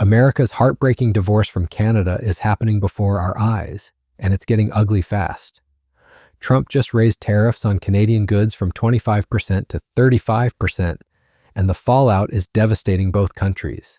America's heartbreaking divorce from Canada is happening before our eyes, and it's getting ugly fast. Trump just raised tariffs on Canadian goods from 25% to 35%, and the fallout is devastating both countries.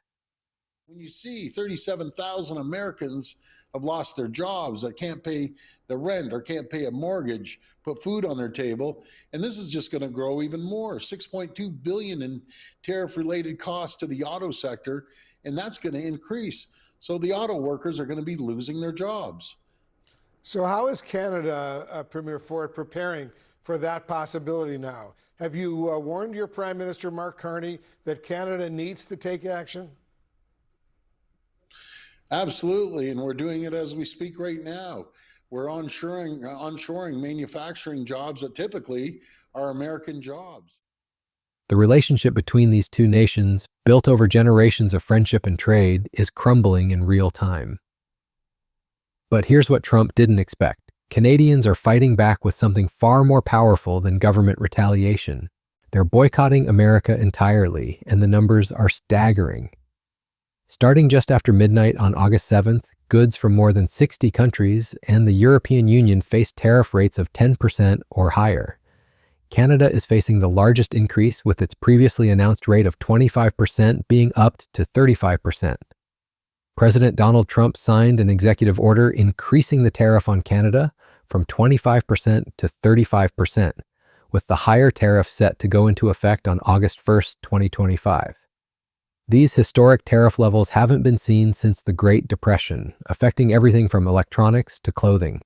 When you see 37,000 Americans have lost their jobs, that can't pay the rent or can't pay a mortgage, put food on their table, and this is just going to grow even more. 6.2 billion in tariff-related costs to the auto sector, and that's going to increase. So the auto workers are going to be losing their jobs. So how is Canada, Premier Ford, preparing for that possibility now? Have you warned your Prime Minister, Mark Carney, that Canada needs to take action? Absolutely, and we're doing it as we speak right now. We're onshoring manufacturing jobs that typically are American jobs. The relationship between these two nations, built over generations of friendship and trade, is crumbling in real time. But here's what Trump didn't expect. Canadians are fighting back with something far more powerful than government retaliation. They're boycotting America entirely, and the numbers are staggering. Starting just after midnight on August 7th, goods from more than 60 countries and the European Union faced tariff rates of 10% or higher. Canada is facing the largest increase, with its previously announced rate of 25% being upped to 35%. President Donald Trump signed an executive order increasing the tariff on Canada from 25% to 35%, with the higher tariff set to go into effect on August 1st, 2025. These historic tariff levels haven't been seen since the Great Depression, affecting everything from electronics to clothing.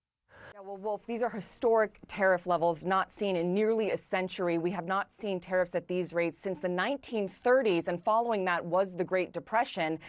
Wolf, these are historic tariff levels not seen in nearly a century. We have not seen tariffs at these rates since the 1930s, and following that was the Great Depression.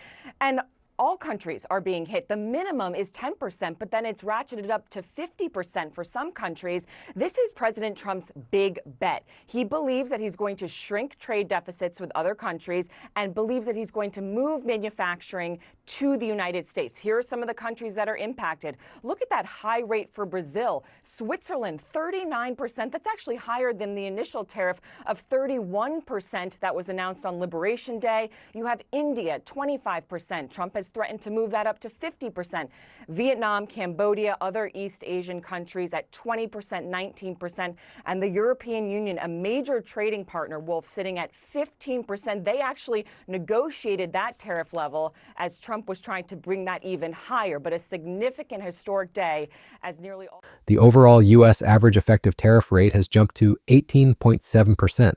And all countries are being hit. The minimum is 10%, but then it's ratcheted up to 50% for some countries. This is President Trump's big bet. He believes that he's going to shrink trade deficits with other countries and believes that he's going to move manufacturing to the United States. Here are some of the countries that are impacted. Look at that high rate for Brazil. Switzerland, 39%. That's actually higher than the initial tariff of 31% that was announced on Liberation Day. You have India, 25%. Trump has threatened to move that up to 50%. Vietnam, Cambodia, other East Asian countries at 20%, 19%. And the European Union, a major trading partner, Wolf, sitting at 15%. They actually negotiated that tariff level as Trump was trying to bring that even higher. But a significant historic day as nearly all. The overall U.S. average effective tariff rate has jumped to 18.7%,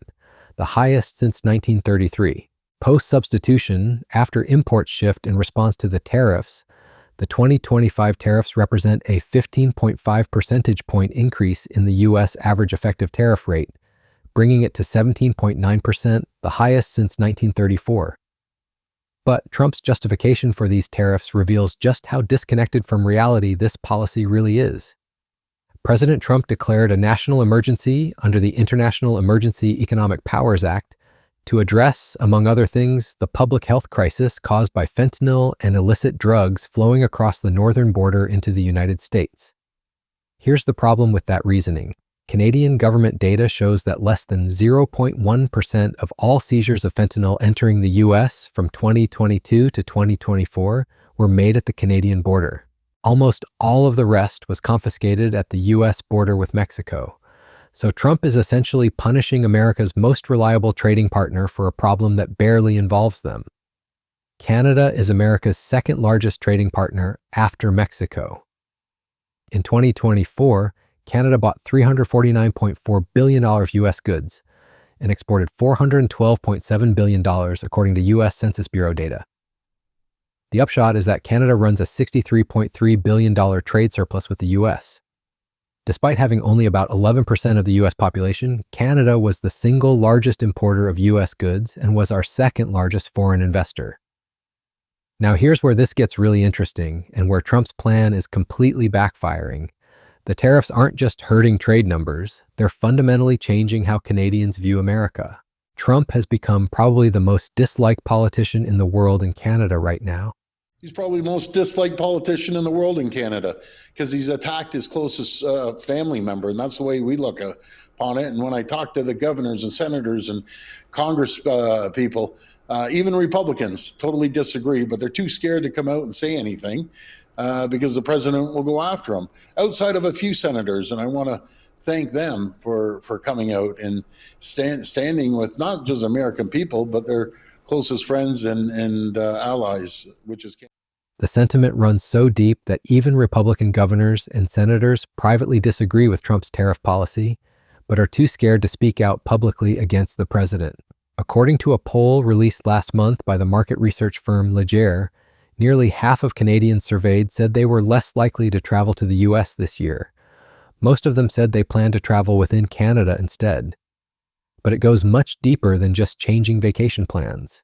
the highest since 1933. Post-substitution, after imports shift in response to the tariffs, the 2025 tariffs represent a 15.5 percentage point increase in the U.S. average effective tariff rate, bringing it to 17.9%, the highest since 1934. But Trump's justification for these tariffs reveals just how disconnected from reality this policy really is. President Trump declared a national emergency under the International Emergency Economic Powers Act to address, among other things, the public health crisis caused by fentanyl and illicit drugs flowing across the northern border into the United States. Here's the problem with that reasoning. Canadian government data shows that less than 0.1% of all seizures of fentanyl entering the U.S. from 2022 to 2024 were made at the Canadian border. Almost all of the rest was confiscated at the U.S. border with Mexico. So Trump is essentially punishing America's most reliable trading partner for a problem that barely involves them. Canada is America's second largest trading partner after Mexico. In 2024, Canada bought $349.4 billion of U.S. goods and exported $412.7 billion, according to U.S. Census Bureau data. The upshot is that Canada runs a $63.3 billion trade surplus with the U.S. Despite having only about 11% of the U.S. population, Canada was the single largest importer of U.S. goods and was our second largest foreign investor. Now here's where this gets really interesting and where Trump's plan is completely backfiring. The tariffs aren't just hurting trade numbers, they're fundamentally changing how Canadians view America. Trump has become probably the most disliked politician in the world in Canada right now. He's probably the most disliked politician in the world in Canada because he's attacked his closest family member, and that's the way we look upon it. And when I talk to the governors and senators and Congress people, Even Republicans totally disagree, but they're too scared to come out and say anything because the president will go after them, outside of a few senators. And I want to thank them for coming out and standing with not just American people, but their closest friends and allies, which is Canada. The sentiment runs so deep that even Republican governors and senators privately disagree with Trump's tariff policy, but are too scared to speak out publicly against the president. According to a poll released last month by the market research firm Leger, nearly half of Canadians surveyed said they were less likely to travel to the U.S. this year. Most of them said they plan to travel within Canada instead. But it goes much deeper than just changing vacation plans.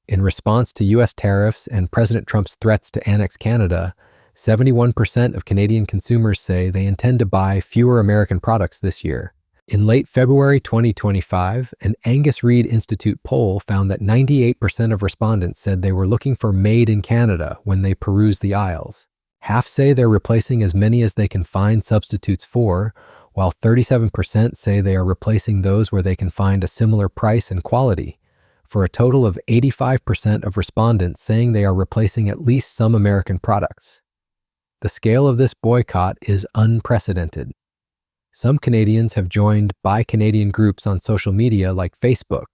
In response to U.S. tariffs and President Trump's threats to annex Canada, 71% of Canadian consumers say they intend to buy fewer American products this year. In late February 2025, an Angus Reid Institute poll found that 98% of respondents said they were looking for Made in Canada when they peruse the aisles. Half say they're replacing as many as they can find substitutes for, while 37% say they are replacing those where they can find a similar price and quality, for a total of 85% of respondents saying they are replacing at least some American products. The scale of this boycott is unprecedented. Some Canadians have joined Buy Canadian groups on social media like Facebook,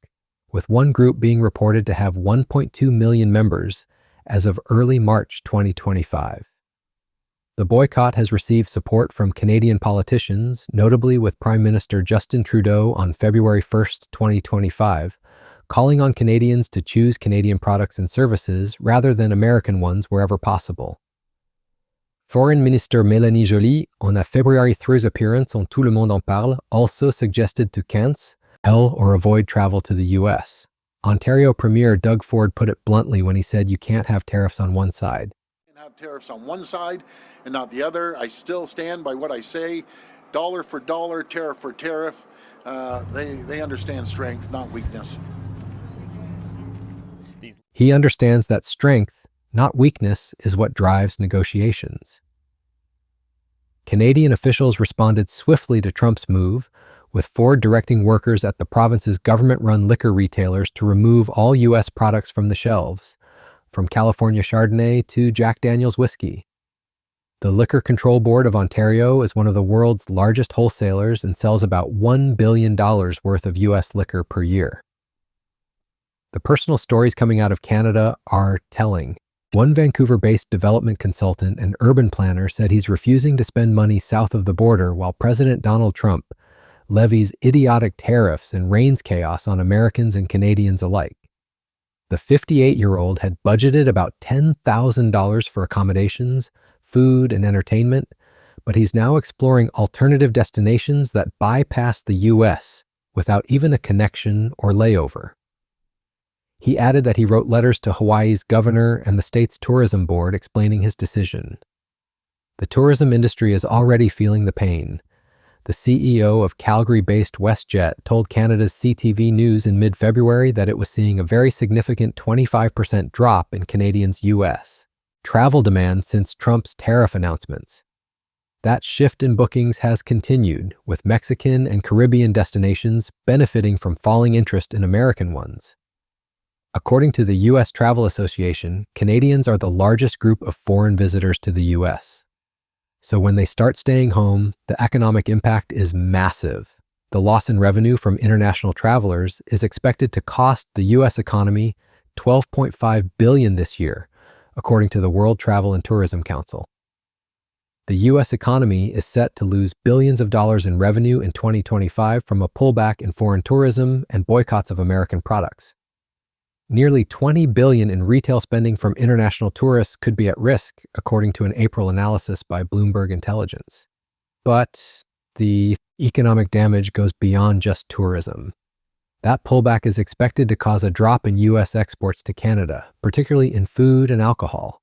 with one group being reported to have 1.2 million members as of early March 2025. The boycott has received support from Canadian politicians, notably with Prime Minister Justin Trudeau on February 1, 2025, calling on Canadians to choose Canadian products and services rather than American ones wherever possible. Foreign Minister Mélanie Joly, on a February 3 appearance on Tout le monde en parle, also suggested to cancel or avoid travel to the U.S. Ontario Premier Doug Ford put it bluntly when he said you can't have tariffs on one side. Have tariffs on one side and not the other. I still stand by what I say. Dollar for dollar, tariff for tariff. They understand strength, not weakness. He understands that strength, not weakness, is what drives negotiations. Canadian officials responded swiftly to Trump's move, with Ford directing workers at the province's government-run liquor retailers to remove all U.S. products from the shelves, from California Chardonnay to Jack Daniel's whiskey. The Liquor Control Board of Ontario is one of the world's largest wholesalers and sells about $1 billion worth of U.S. liquor per year. The personal stories coming out of Canada are telling. One Vancouver-based development consultant and urban planner said he's refusing to spend money south of the border while President Donald Trump levies idiotic tariffs and rains chaos on Americans and Canadians alike. The 58-year-old had budgeted about $10,000 for accommodations, food, and entertainment, but he's now exploring alternative destinations that bypass the U.S. without even a connection or layover. He added that he wrote letters to Hawaii's governor and the state's tourism board explaining his decision. The tourism industry is already feeling the pain. The CEO of Calgary-based WestJet told Canada's CTV News in mid-February that it was seeing a very significant 25% drop in Canadians' U.S. travel demand since Trump's tariff announcements. That shift in bookings has continued, with Mexican and Caribbean destinations benefiting from falling interest in American ones. According to the U.S. Travel Association, Canadians are the largest group of foreign visitors to the U.S. So when they start staying home, the economic impact is massive. The loss in revenue from international travelers is expected to cost the U.S. economy $12.5 billion this year, according to the World Travel and Tourism Council. The U.S. economy is set to lose billions of dollars in revenue in 2025 from a pullback in foreign tourism and boycotts of American products. Nearly $20 billion in retail spending from international tourists could be at risk, according to an April analysis by Bloomberg Intelligence. But the economic damage goes beyond just tourism. That pullback is expected to cause a drop in U.S. exports to Canada, particularly in food and alcohol.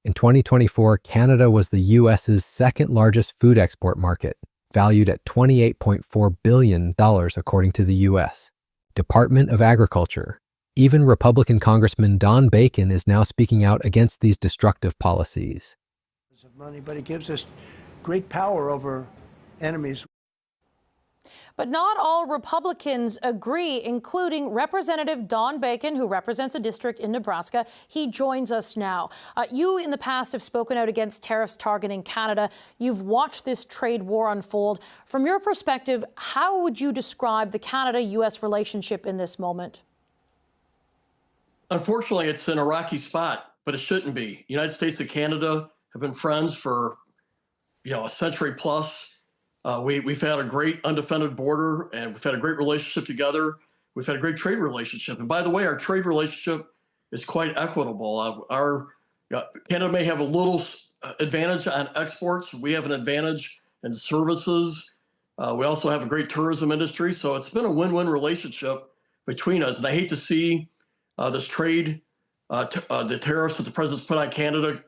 In 2024, Canada was the U.S.'s second largest food export market, valued at $28.4 billion, according to the U.S. Department of Agriculture. Even Republican Congressman Don Bacon is now speaking out against these destructive policies. Money, but it gives us great power over enemies. But not all Republicans agree, including Representative Don Bacon, who represents a district in Nebraska. He joins us now. You in the past have spoken out against tariffs targeting Canada. You've watched this trade war unfold. From your perspective, how would you describe the Canada-U.S. relationship in this moment? Unfortunately, it's in a rocky spot, but it shouldn't be. The United States and Canada have been friends for, a century plus. We've had a great undefended border, and we've had a great relationship together. We've had a great trade relationship. And by the way, our trade relationship is quite equitable. Canada may have a little advantage on exports. We have an advantage in services. We also have a great tourism industry. So it's been a win-win relationship between us. And I hate to see this trade, the tariffs that the president's put on Canada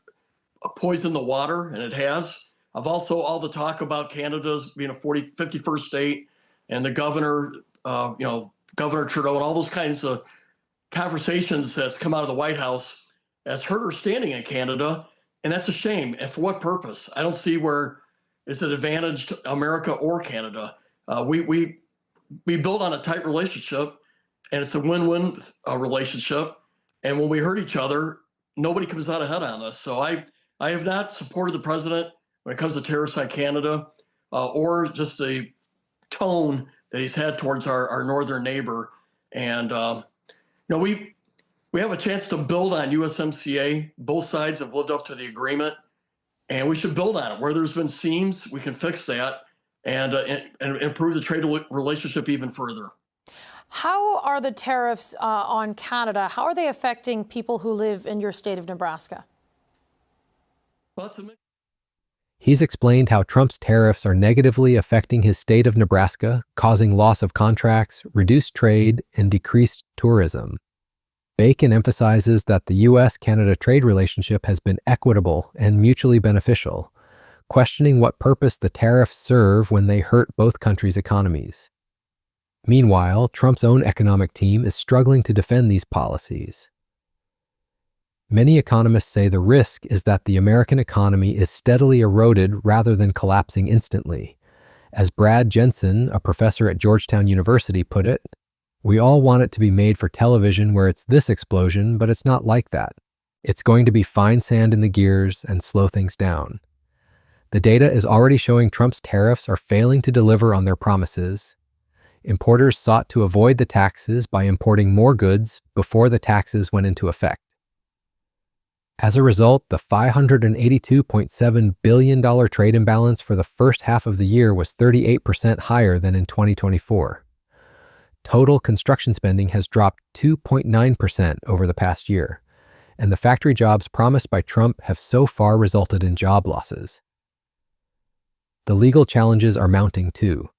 poison the water, and it has. I've also all the talk about Canada's being a 51st state, and the governor, Governor Trudeau, and all those kinds of conversations that's come out of the White House has hurt her standing in Canada, and that's a shame. And for what purpose? I don't see where it's an advantage to America or Canada. We build on a tight relationship, and it's a win-win relationship. And when we hurt each other, nobody comes out ahead on this. So I have not supported the president when it comes to tariffs on Canada, or just the tone that he's had towards our northern neighbor. And, we have a chance to build on USMCA. Both sides have lived up to the agreement, and we should build on it. Where there's been seams, we can fix that and improve the trade relationship even further. How are the tariffs on Canada, how are they affecting people who live in your state of Nebraska? Well, that's a mix. He's explained how Trump's tariffs are negatively affecting his state of Nebraska, causing loss of contracts, reduced trade, and decreased tourism. Bacon emphasizes that the U.S.-Canada trade relationship has been equitable and mutually beneficial, questioning what purpose the tariffs serve when they hurt both countries' economies. Meanwhile, Trump's own economic team is struggling to defend these policies. Many economists say the risk is that the American economy is steadily eroded rather than collapsing instantly. As Brad Jensen, a professor at Georgetown University, put it, "We all want it to be made for television where it's this explosion, but it's not like that. It's going to be fine sand in the gears and slow things down." The data is already showing Trump's tariffs are failing to deliver on their promises. Importers sought to avoid the taxes by importing more goods before the taxes went into effect. As a result, the $582.7 billion trade imbalance for the first half of the year was 38% higher than in 2024. Total construction spending has dropped 2.9% over the past year, and the factory jobs promised by Trump have so far resulted in job losses. The legal challenges are mounting too.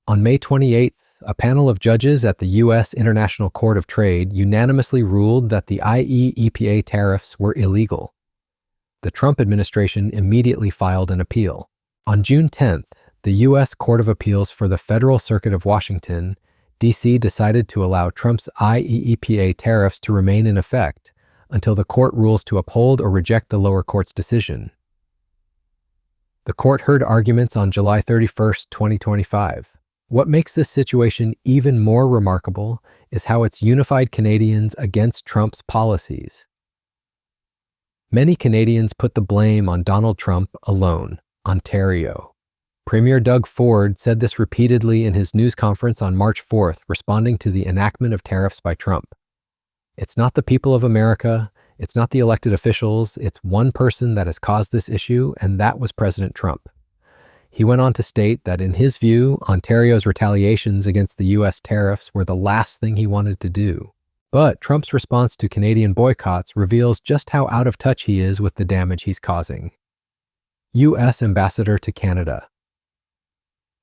On May 28th, a panel of judges at the U.S. International Court of Trade unanimously ruled that the IEEPA tariffs were illegal. The Trump administration immediately filed an appeal. On June 10th, the U.S. Court of Appeals for the Federal Circuit of Washington, D.C. decided to allow Trump's IEEPA tariffs to remain in effect until the court rules to uphold or reject the lower court's decision. The court heard arguments on July 31st, 2025. What makes this situation even more remarkable is how it's unified Canadians against Trump's policies. Many Canadians put the blame on Donald Trump alone, Ontario. Premier Doug Ford said this repeatedly in his news conference on March 4th, responding to the enactment of tariffs by Trump. It's not the people of America, it's not the elected officials, it's one person that has caused this issue, and that was President Trump. He went on to state that in his view, Ontario's retaliations against the U.S. tariffs were the last thing he wanted to do. But Trump's response to Canadian boycotts reveals just how out of touch he is with the damage he's causing. U.S. Ambassador to Canada.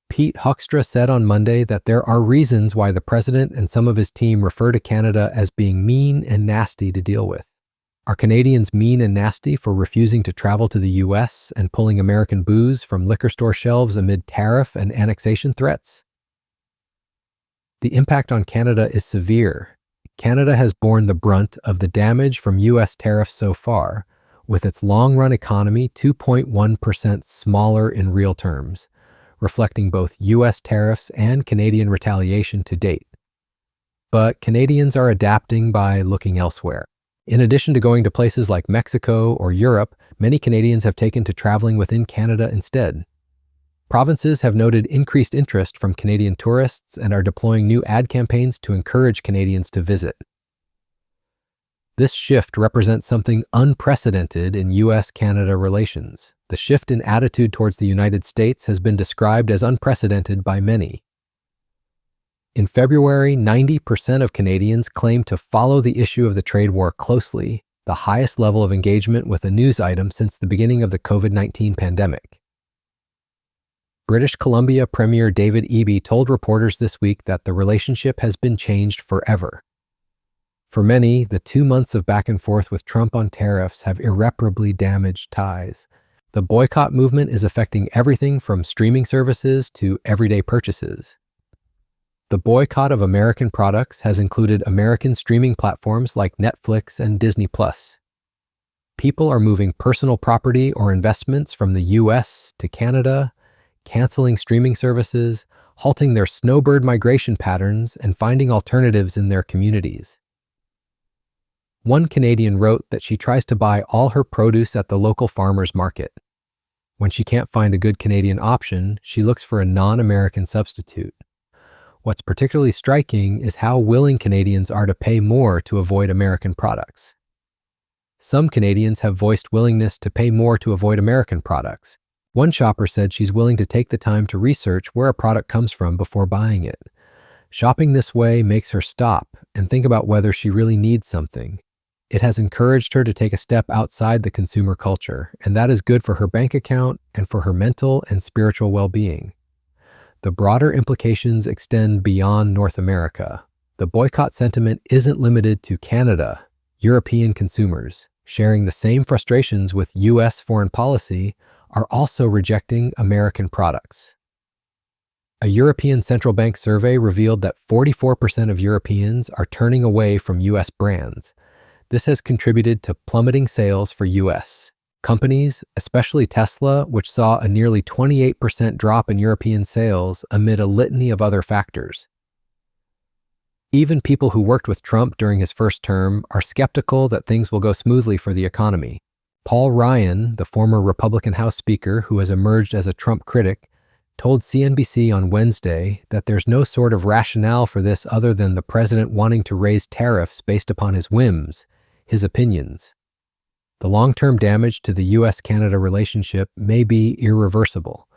Pete Hoekstra said on Monday that there are reasons why the president and some of his team refer to Canada as being mean and nasty to deal with. Are Canadians mean and nasty for refusing to travel to the U.S. and pulling American booze from liquor store shelves amid tariff and annexation threats? The impact on Canada is severe. Canada has borne the brunt of the damage from U.S. tariffs so far, with its long-run economy 2.1% smaller in real terms, reflecting both U.S. tariffs and Canadian retaliation to date. But Canadians are adapting by looking elsewhere. In addition to going to places like Mexico or Europe, many Canadians have taken to traveling within Canada instead. Provinces have noted increased interest from Canadian tourists and are deploying new ad campaigns to encourage Canadians to visit. This shift represents something unprecedented in U.S.-Canada relations. The shift in attitude towards the United States has been described as unprecedented by many. In February, 90% of Canadians claimed to follow the issue of the trade war closely, the highest level of engagement with a news item since the beginning of the COVID-19 pandemic. British Columbia Premier David Eby told reporters this week that the relationship has been changed forever. For many, the 2 months of back and forth with Trump on tariffs have irreparably damaged ties. The boycott movement is affecting everything from streaming services to everyday purchases. The boycott of American products has included American streaming platforms like Netflix and Disney+. People are moving personal property or investments from the U.S. to Canada, canceling streaming services, halting their snowbird migration patterns, and finding alternatives in their communities. One Canadian wrote that she tries to buy all her produce at the local farmer's market. When she can't find a good Canadian option, she looks for a non-American substitute. What's particularly striking is how willing Canadians are to pay more to avoid American products. Some Canadians have voiced willingness to pay more to avoid American products. One shopper said she's willing to take the time to research where a product comes from before buying it. Shopping this way makes her stop and think about whether she really needs something. It has encouraged her to take a step outside the consumer culture, and that is good for her bank account and for her mental and spiritual well-being. The broader implications extend beyond North America. The boycott sentiment isn't limited to Canada. European consumers, sharing the same frustrations with U.S. foreign policy, are also rejecting American products. A European Central Bank survey revealed that 44% of Europeans are turning away from U.S. brands. This has contributed to plummeting sales for U.S. companies, especially Tesla, which saw a nearly 28% drop in European sales amid a litany of other factors. Even people who worked with Trump during his first term are skeptical that things will go smoothly for the economy. Paul Ryan, the former Republican House Speaker who has emerged as a Trump critic, told CNBC on Wednesday that there's no sort of rationale for this other than the president wanting to raise tariffs based upon his whims, his opinions. The long-term damage to the U.S.-Canada relationship may be irreversible.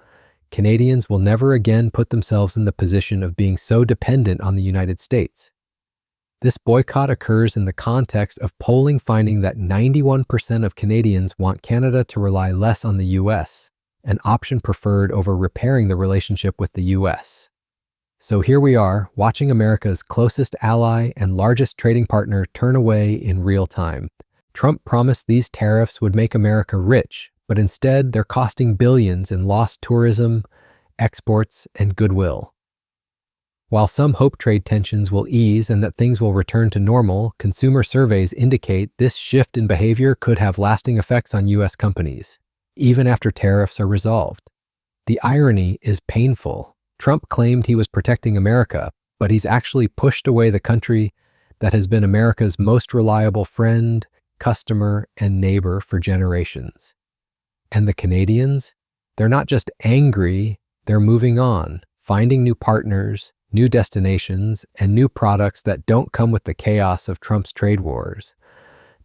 Canadians will never again put themselves in the position of being so dependent on the United States. This boycott occurs in the context of polling finding that 91% of Canadians want Canada to rely less on the U.S., an option preferred over repairing the relationship with the U.S. So here we are, watching America's closest ally and largest trading partner turn away in real time. Trump promised these tariffs would make America rich, but instead they're costing billions in lost tourism, exports, and goodwill. While some hope trade tensions will ease and that things will return to normal, consumer surveys indicate this shift in behavior could have lasting effects on U.S. companies, even after tariffs are resolved. The irony is painful. Trump claimed he was protecting America, but he's actually pushed away the country that has been America's most reliable friend, customer, and neighbor for generations. And the Canadians? They're not just angry, they're moving on, finding new partners, new destinations, and new products that don't come with the chaos of Trump's trade wars.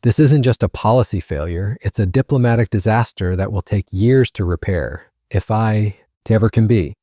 This isn't just a policy failure, it's a diplomatic disaster that will take years to repair, if it ever can be.